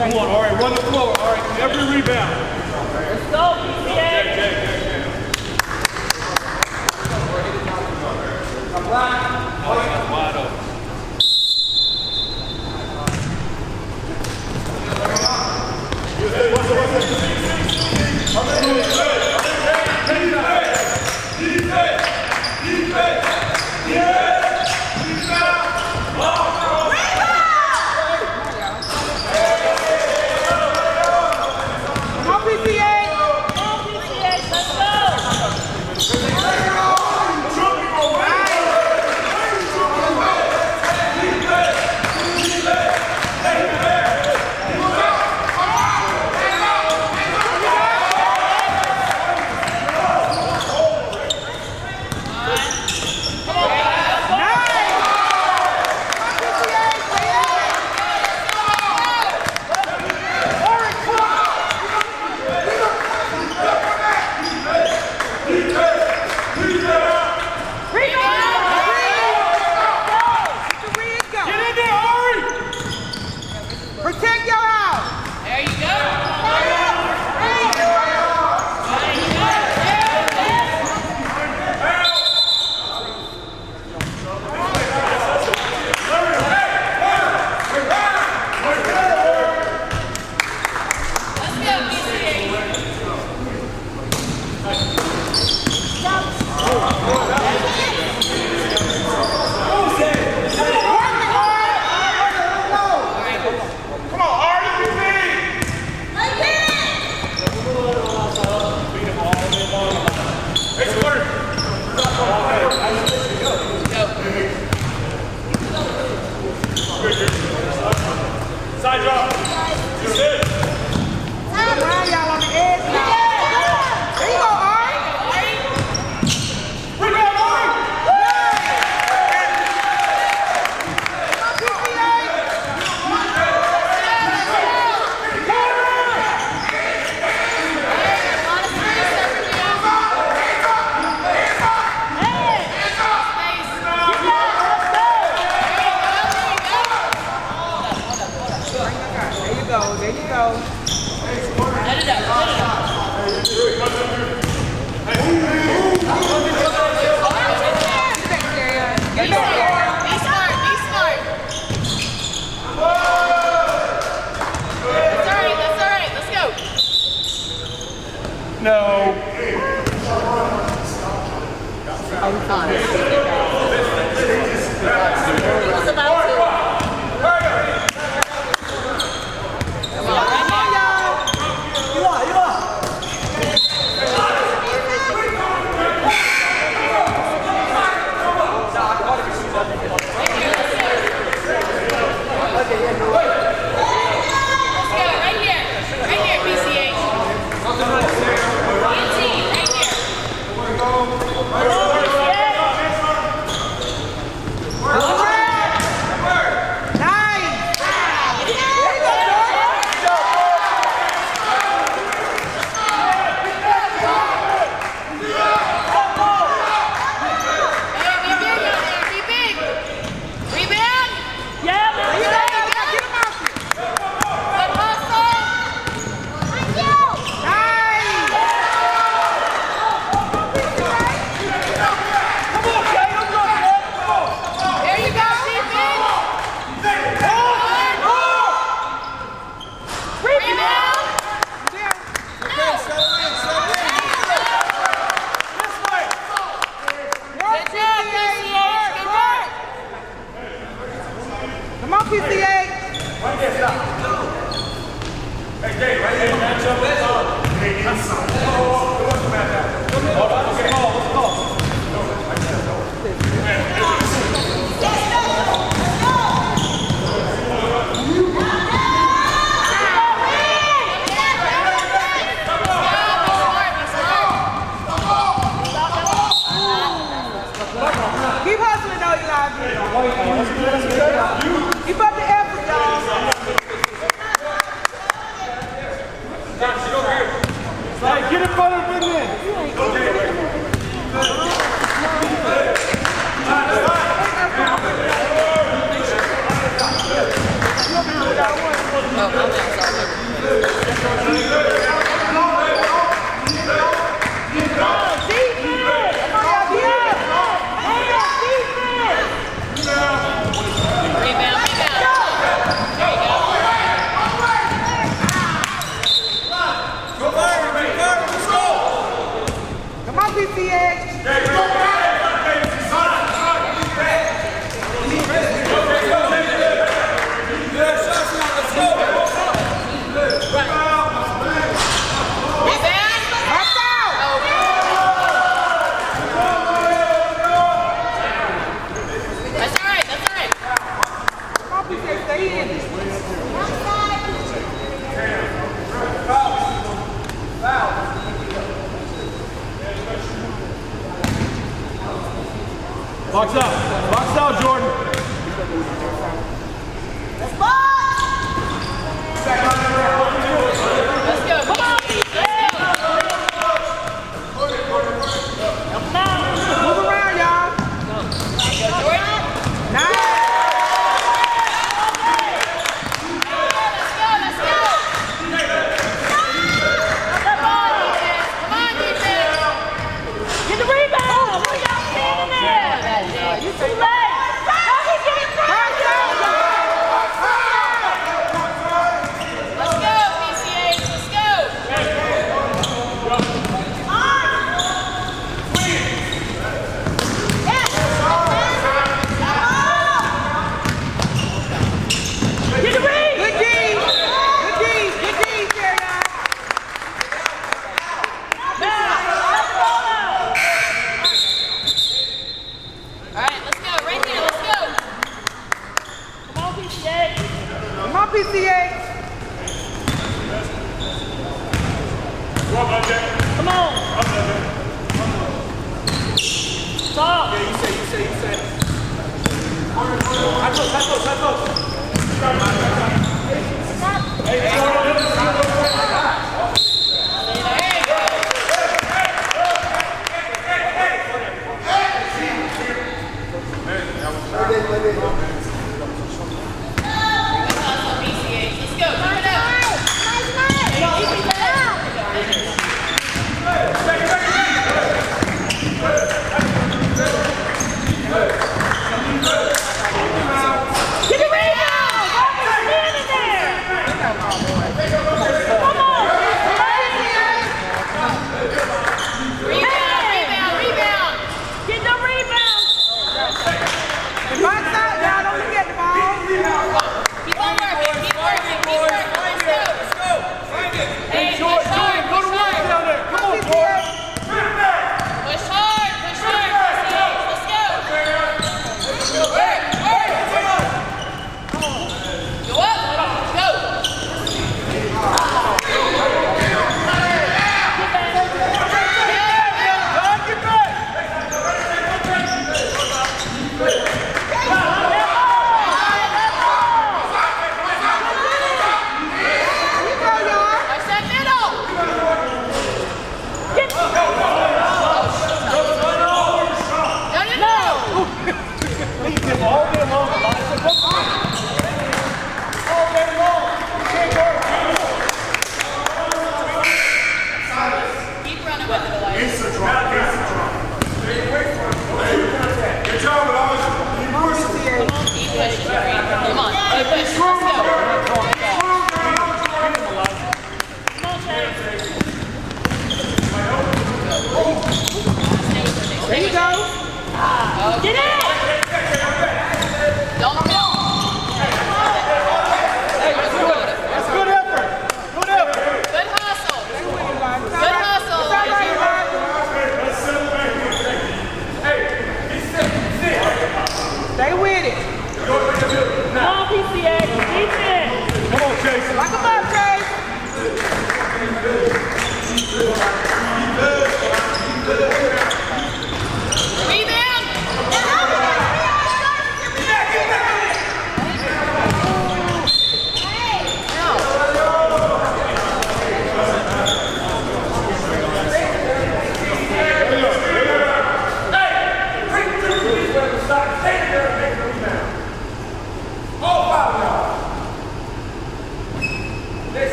Come on, all right, run the floor. All right, every rebound. Let's go, PCA. Wide open. Side drop. That's it. Come on, y'all on the edge now. There you go, Ari. Rebound, Ari. There you go. Let it up, let it up. Be smart, be smart. That's all right, let's go. No. It was about to. Come on, PCH. Box out. Box out, Jordan. Let's go. Come on. Move around, y'all. Nice. Come on. Stop. Yeah, you say. High close. Let's go. Turn it up. Rebound!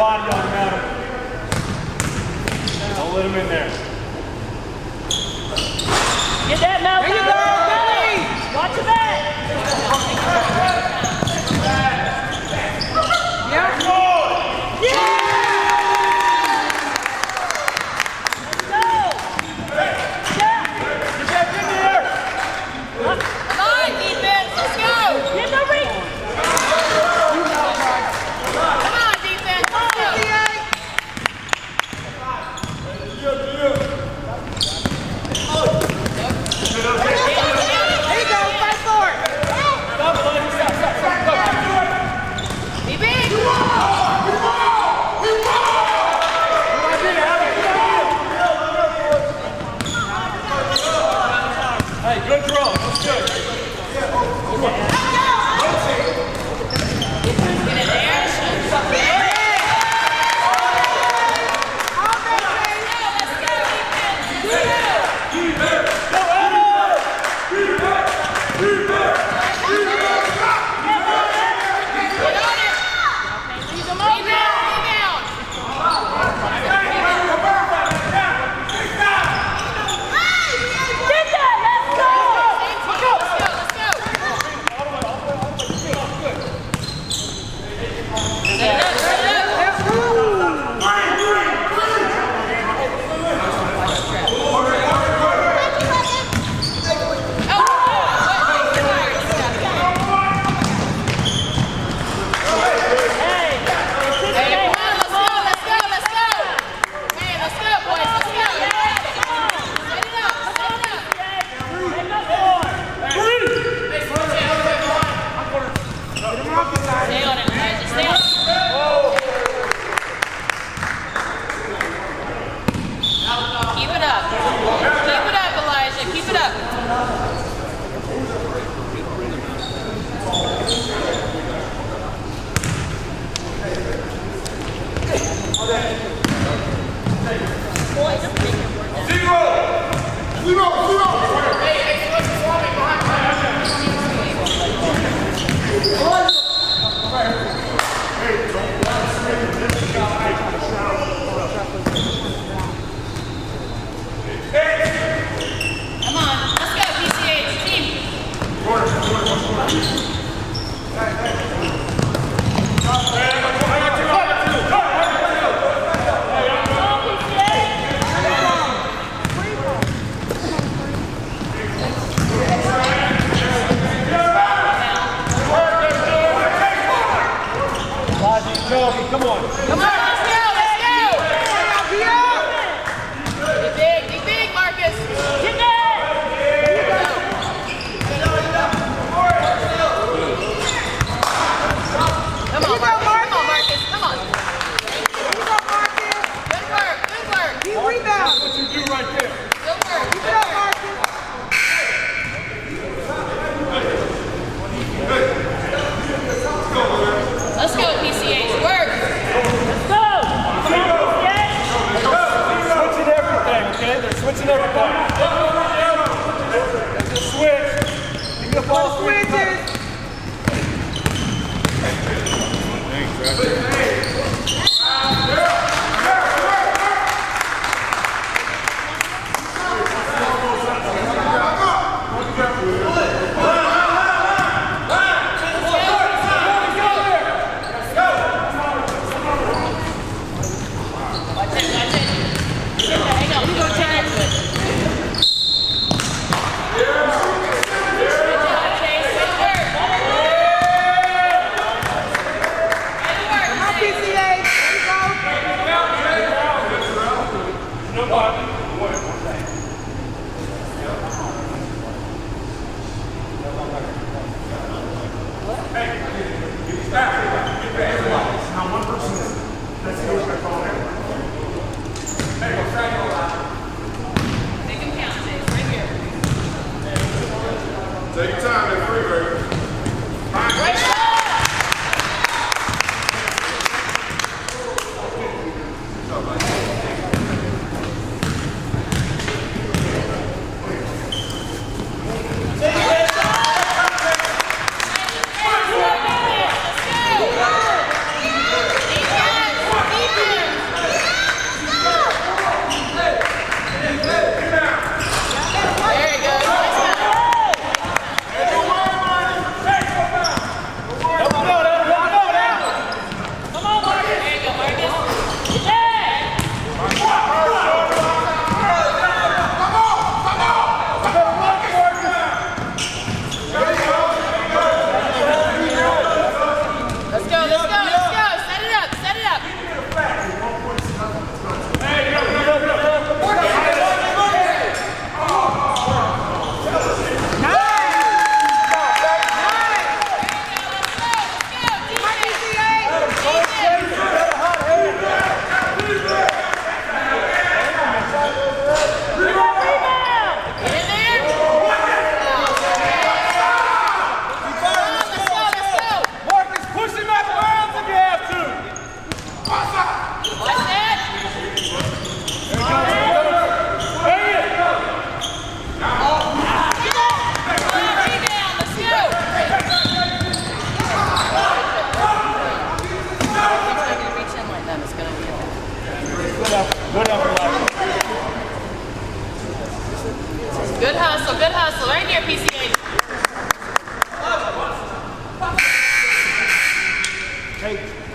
body on him, Adam. Don't let him in there. Get that mouth. There you go, Billy. Watch your back. Yeah. Yeah. Let's go. Yeah. Get back in there. Come on, defense. Let's go. Get the reach. Come on, defense. Let's go. There you go, fight for it. Stop, Elijah. Stop, stop, stop. Go. Be big. Hey, good draw. That's good. Get in there. Let's go, defense. Get on it. Rebound, rebound. Get that. Let's go. Let's go. Keep it up. Keep it up, Elijah. Keep it up. Come on. Let's go, PCH. Team. Come on. Come on, let's go, let's go. Be big, Marcus. Get that. Come on, Marcus. Come on. Good work, good work. Keep rebound. What you do right there. Good work. Keep it up, Marcus. Let's go, PCH. Work. Let's go. Come on, PCH. Switching everything, okay? They're switching everything. That's a switch. You can All switches. Take your time, that free break.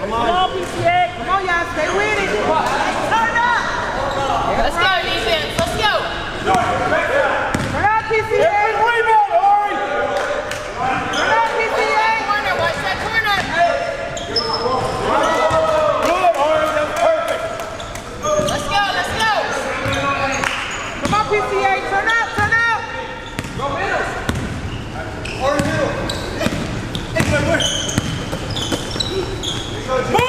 Come on, PCA. Come on, y'all, stay with it. Turn up. Let's go, defense. Let's go. Turn up, PCA. Every rebound, Ari. Turn up, PCA. Corner, watch that corner. Good, Ari. That's perfect. Let's go, let's go. Come on, PCA. Turn up, turn up. Go middle. Ari, middle. Move!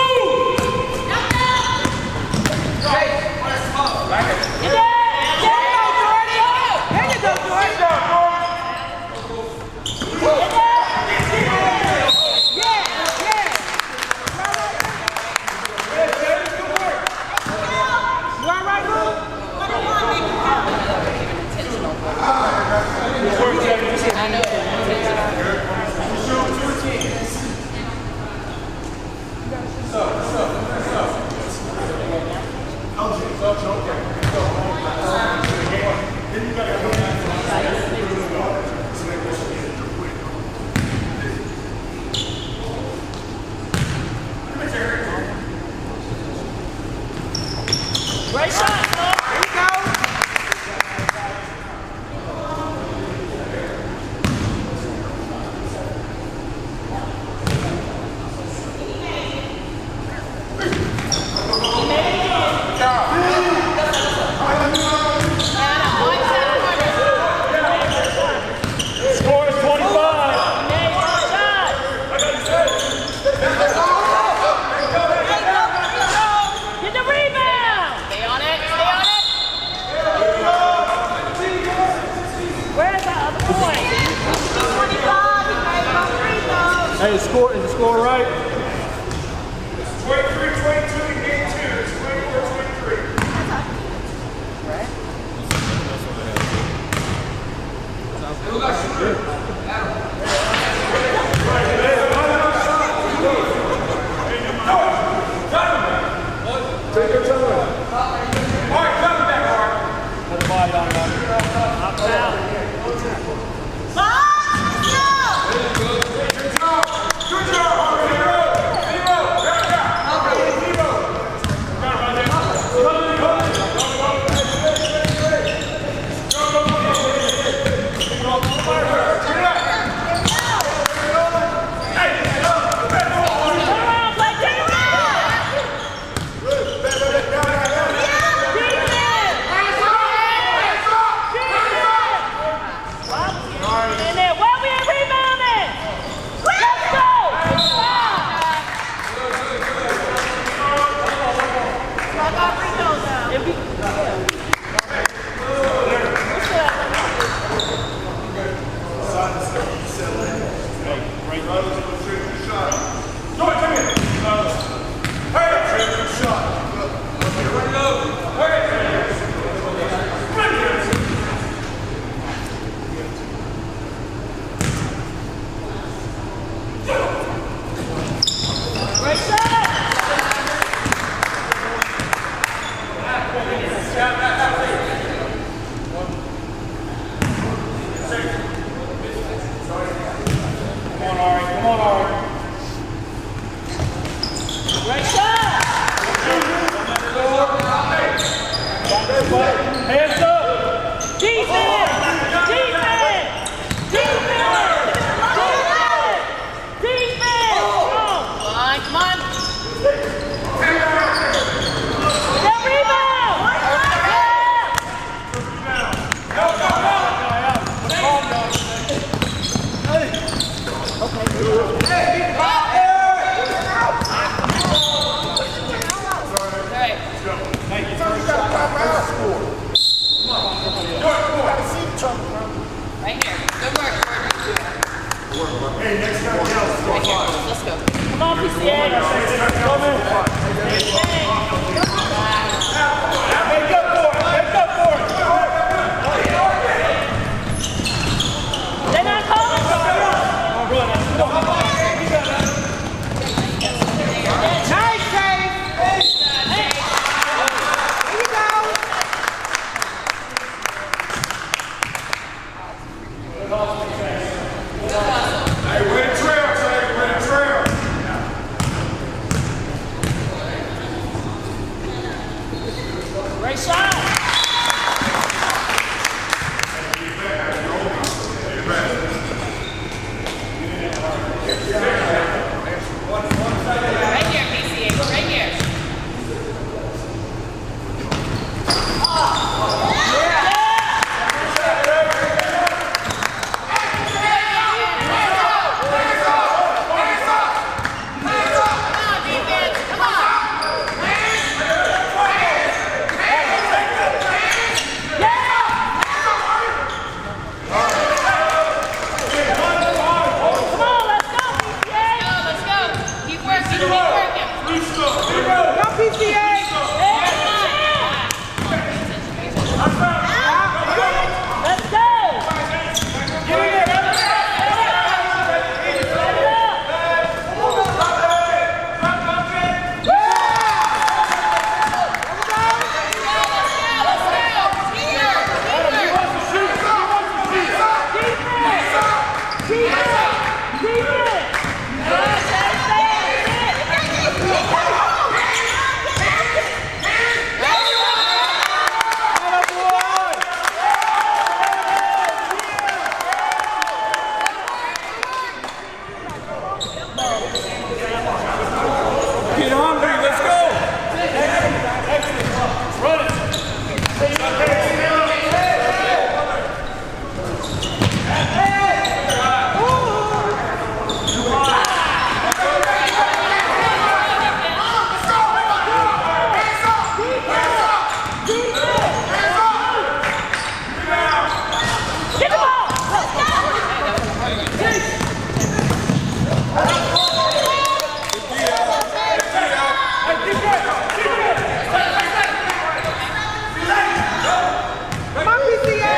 Great shot, son. There you go. Score is 25. Hey, good shot. Get the rebound. Stay on it, stay on it. Where's that other point? 25. He made my free throw. Hey, is the score right? 23-22 in game 2. It's 24-23. Take your time. All right, coming back, Mark. Put the body on, Knock it out. Good job, Ari. Zero. Back out. Zero. Hands up! Defense! Defense! Defense! Defense! Defense! Come on. The rebound! All right. Hey, first shot, score. PCA. Let's go! Get hungry, let's go! Run it! Get the ball! Come on, PCA.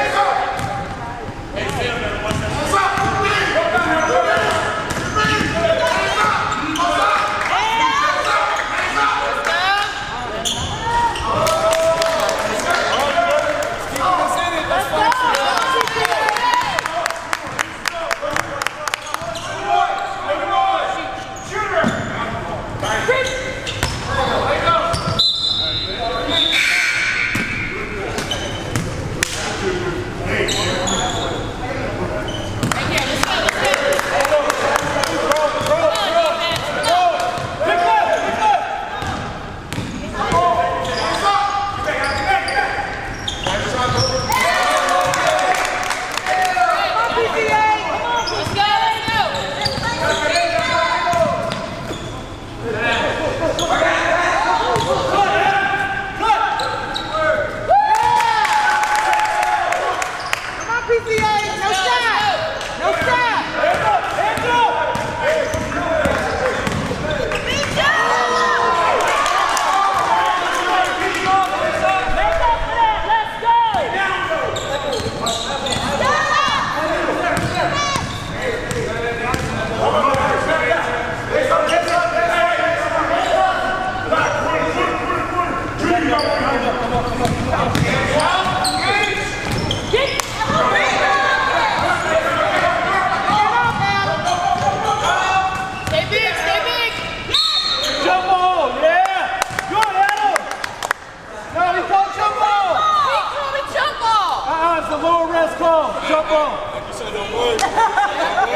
Jump on. You said no words. You're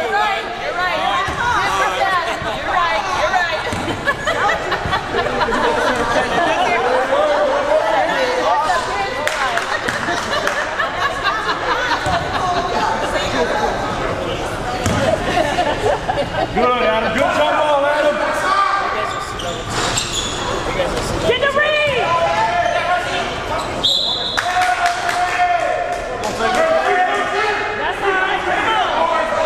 right. You're right. You're right. You're right. Good, Adam. Good jump ball, Adam. Get the read! That's all right. Come on.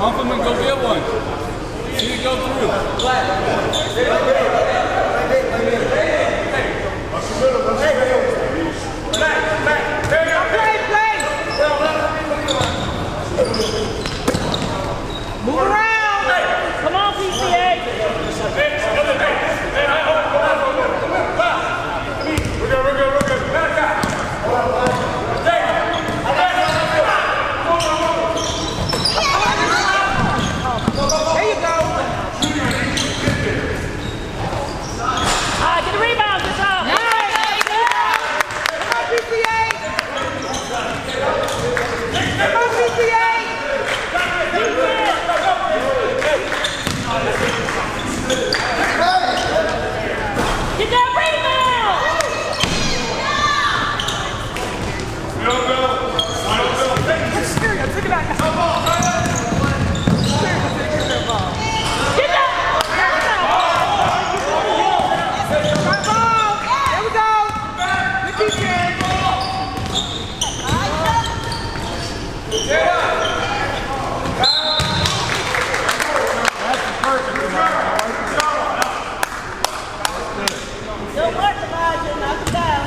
Pump him and go get one. See it go through. Move around. Come on, PCA. There you go. Get a rebound. Good job. Come on, PCA. Come on, PCA. Get that rebound. Take it back. Come on. Get that. Right ball. There we go. Good defense. Good work, Elijah. Knock it down.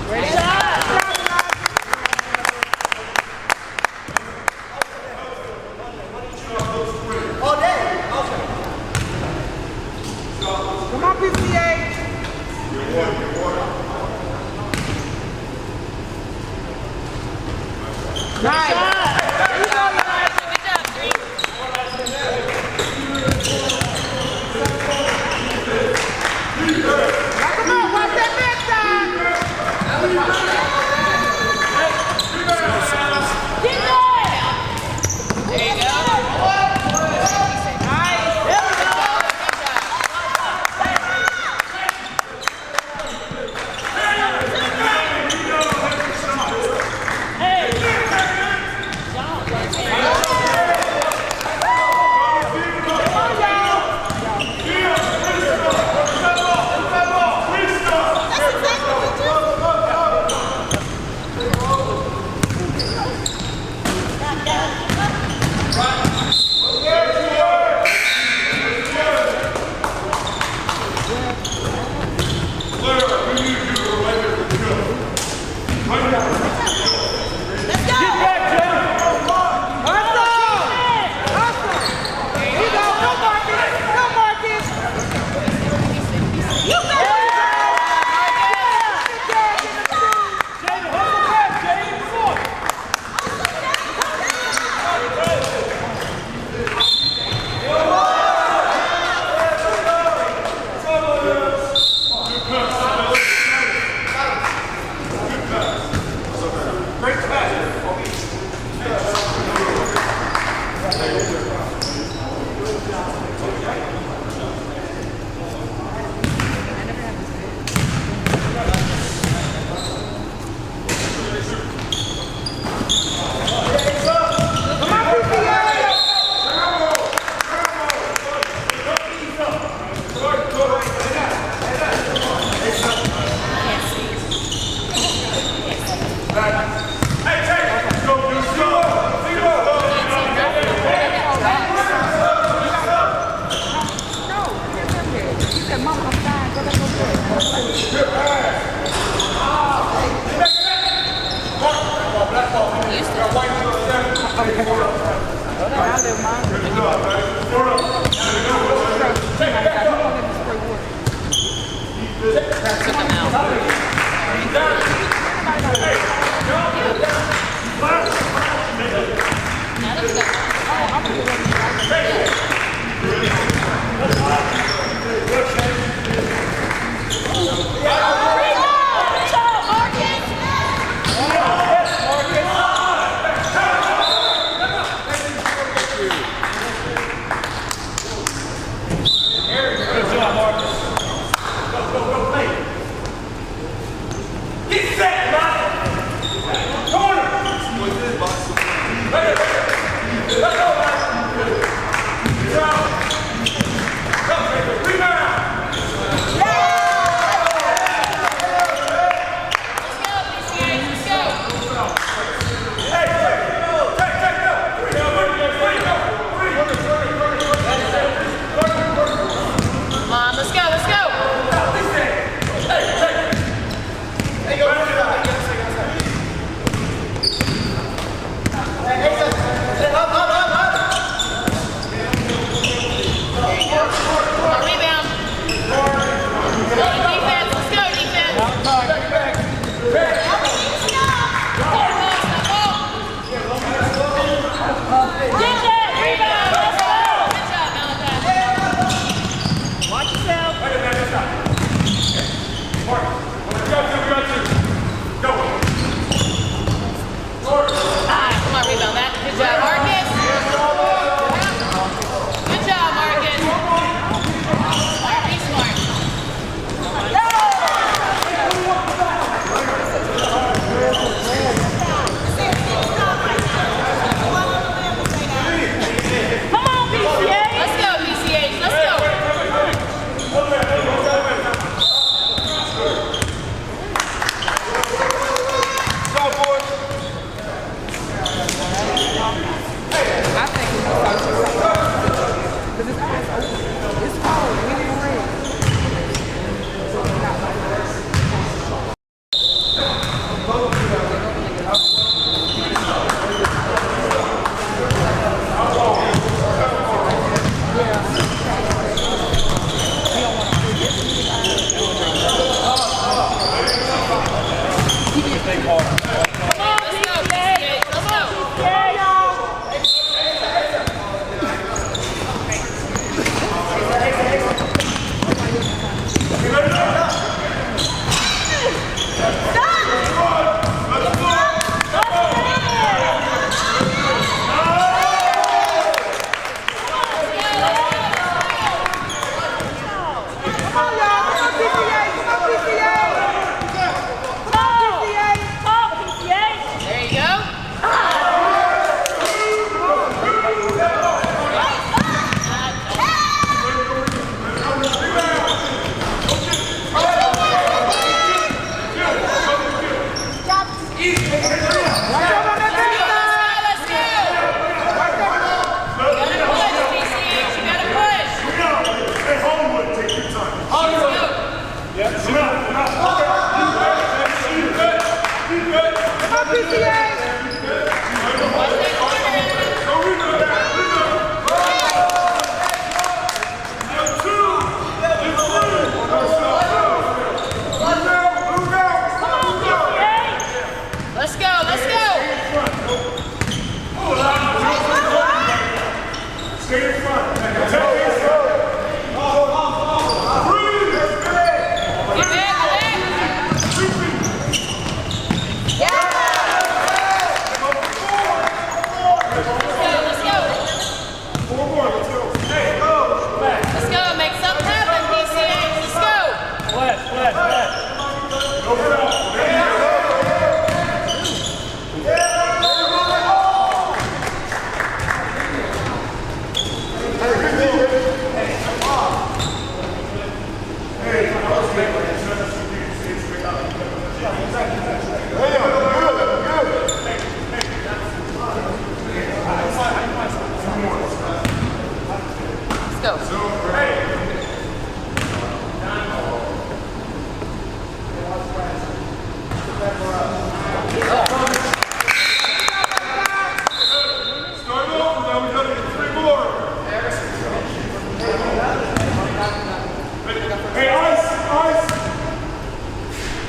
Great shot. Come on, PCA. Nice. There you go, Elijah. Good job, Green. Knock him out. Watch that backside. Get that. There you go. Nice. There we go. Hey.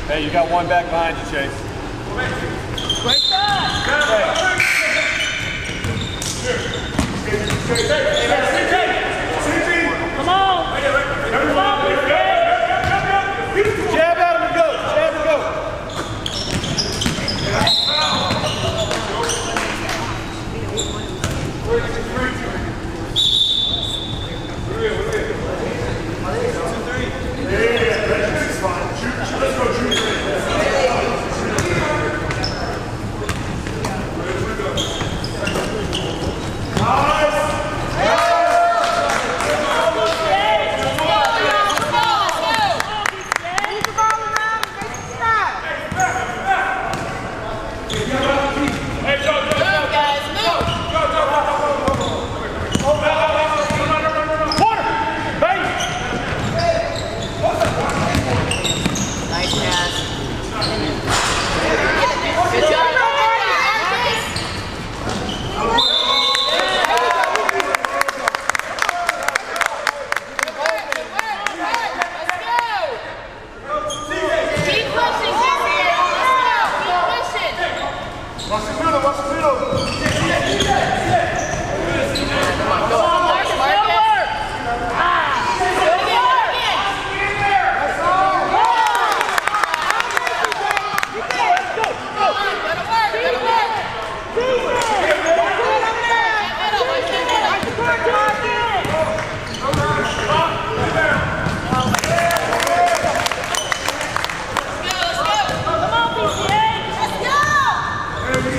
Hey, you got one back behind you, Chase. Great shot. Come on. Come on, Jab at him and go. Jab and go. Let's go, Junior.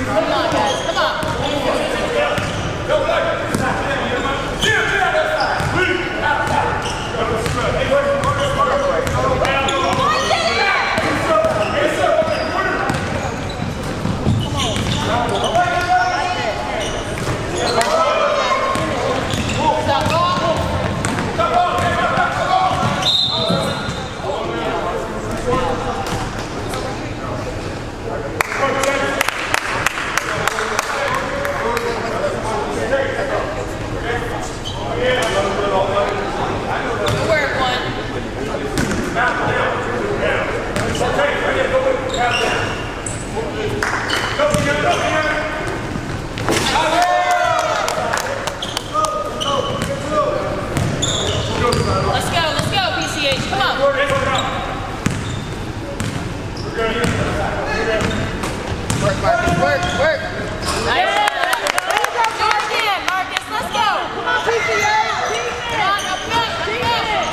Come on, guys, come on. Work, work. Nice. Do it again, Marcus. Let's go. Come on, PCA. Come on, up back, up back.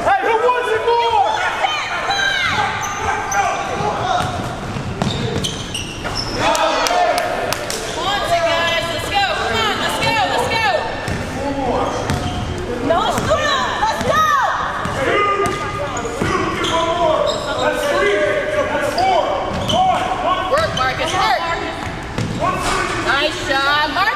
Hey, who wants it more? Wants it, guys. Let's go. Come on, let's go, let's go. No, let's go. Let's go. That's 3. That's 4. Work, Marcus, work. Nice shot, Marcus.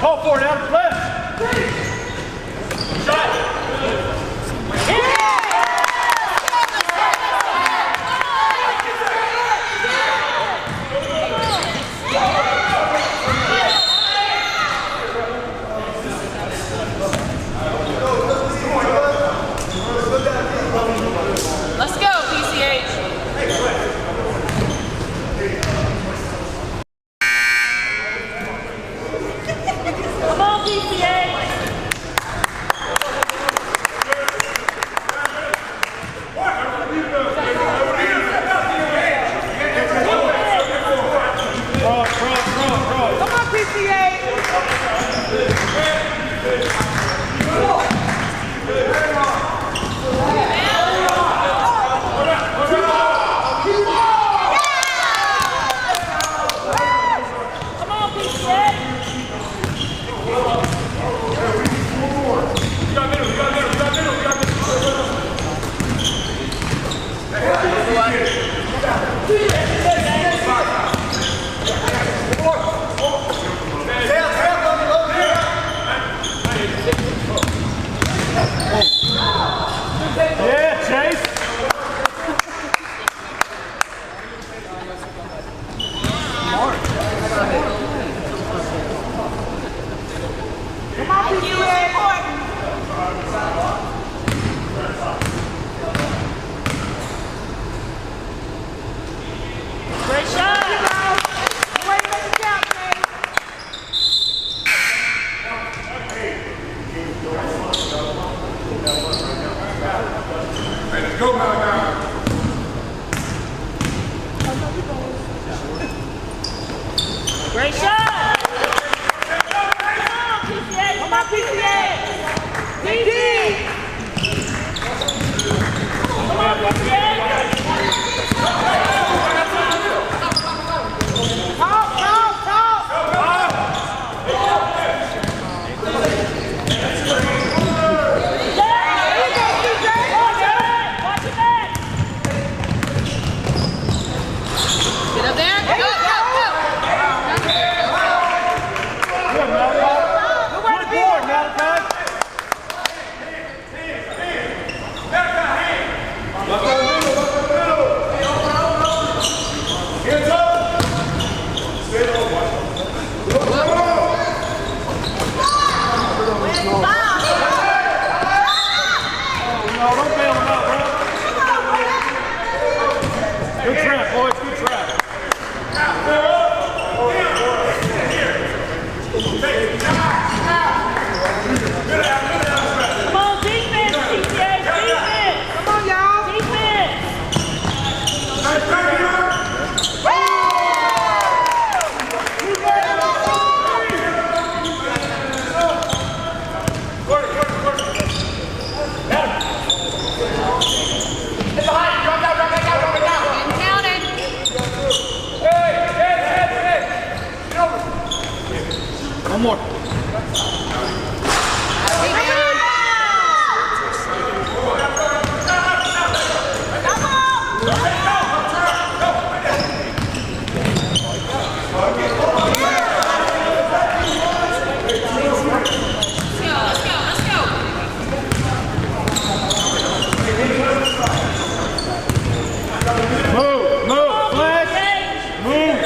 Call for it, Adam. Left. Shot. Let's go, PCH. Come on, PCA. Come on, PCA. Come on, PCA. Yeah, Chase. Come on, PCA. Great shot. Way to make it count, man. Hey, let's go, Malachi. Great shot. Come on, PCA. DD. Come on, PCA. Talk, talk, talk. Get up there. Go, go, go. Good board, Malachi. Hands up. No, don't bail him out, bro. Good trap, boys. Good trap. Come on, defense, PCA. Defense. Come on, y'all. Defense. Getting counted. One more. Let's go, let's go. Move, move, flex. Move.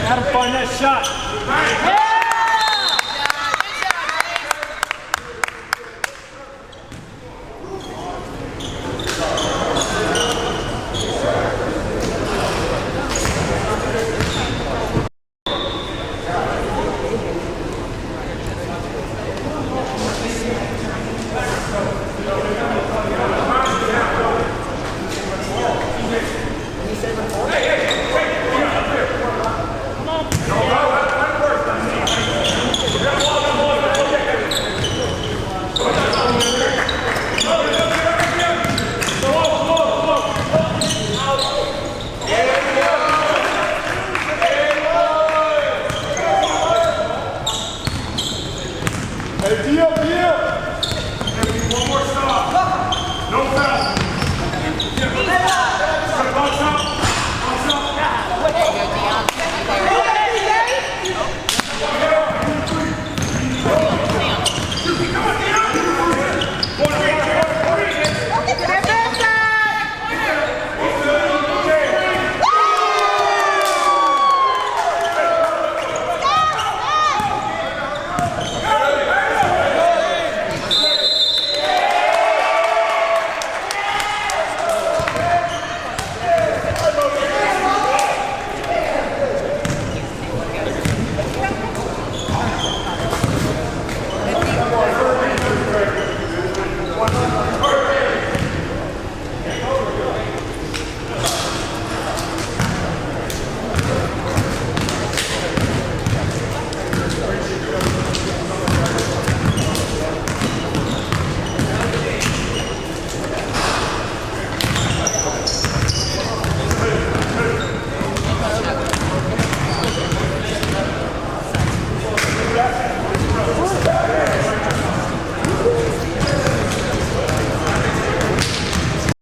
Gotta find that shot. One more stop. No foul.